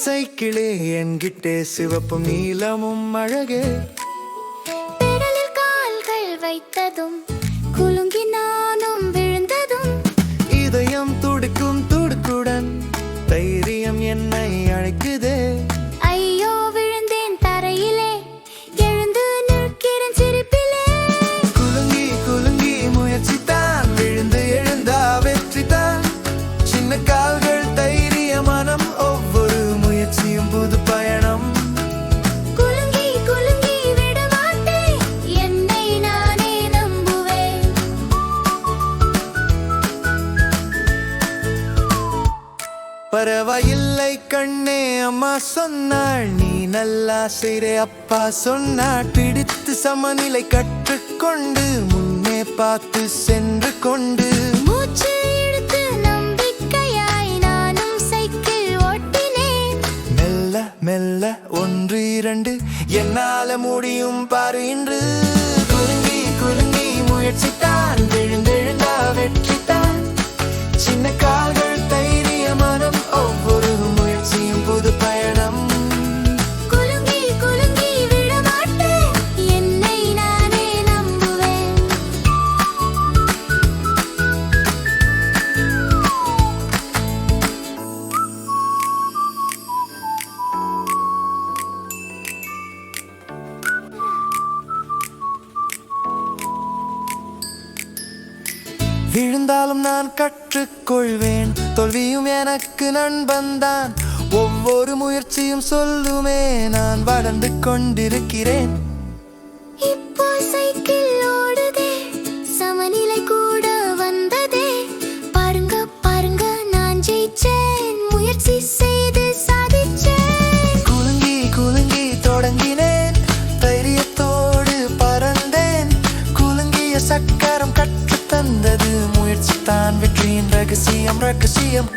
சைக்கிளே என்கிட்டே சிவப்பும் நீலமும் அழகே. பெடலில் கால்கள் வைத்ததும் குலுங்கி நானும் விழுந்ததும் இதயம் துடிக்கும் துடுக்குடன் தைரியம் என்னை அழைக்குதே. ஐயோ விழுந்தேன் தரையிலே எழுந்து நிற்கிறேன் சிரிப்பிலே. குலுங்கி குலுங்கி முயற்சித்தான் விழுந்து எழுந்தா வெற்றிதான். சின்ன கால்கள் தைரிய மனம் ஒவ்வொரு முயற்சியும் புது பயணம். குலுங்கி குலுங்கி விட மாட்டேன் என்னை நானே நம்புவேன். பரவாயில்லை கண்ணே அம்மா சொன்னாள், நீ நல்லா செய்றே அப்பா சொன்னாள். பிடித்து சமநிலை கற்றுக்கொண்டு முன்னே பார்த்து சென்று கொண்டு மூச்சு இழுத்து நம்பிக்கையாய் நானும் சைக்கிள் ஓட்டினேன். மெல்ல மெல்ல ஒன்று இரண்டு என்னால முடியும் பாரு இன்று. குலுங்கி குலுங்கி முயற்சித்தான் விழுந்தெழுந்தா வெற்றித்தான். சின்ன கால்கள் தைரிய மனம் ஒவ்வொரு முயற்சியும் புது பயணம். குலுங்கி குலுங்கி விட மாட்டேன் என்னை நானே நம்புவேன். விழுந்தாலும் நான் கற்றுக்கொள்வேன், தோல்வியும் எனக்கு நண்பன்தான். ஒவ்வொரு முயற்சியும் சொல்லுமே நான் வளர்ந்து கொண்டிருக்கிறேன். இப்போ சைக்கிள் ஓடுதே சமநிலை கூட வந்ததே. பாருங்க பாருங்க நான் ஜெயிச்சேன் முயற்சி செய்து சாதிச்சேன். குலுங்கி குலுங்கி தொடங்கினேன் தைரியத்தோடு பறந்தேன். குலுங்கிய சக்கரம் கற்று தந்தது முயற்சி தான் வெற்றியின் ரகசியம் ரகசியம்.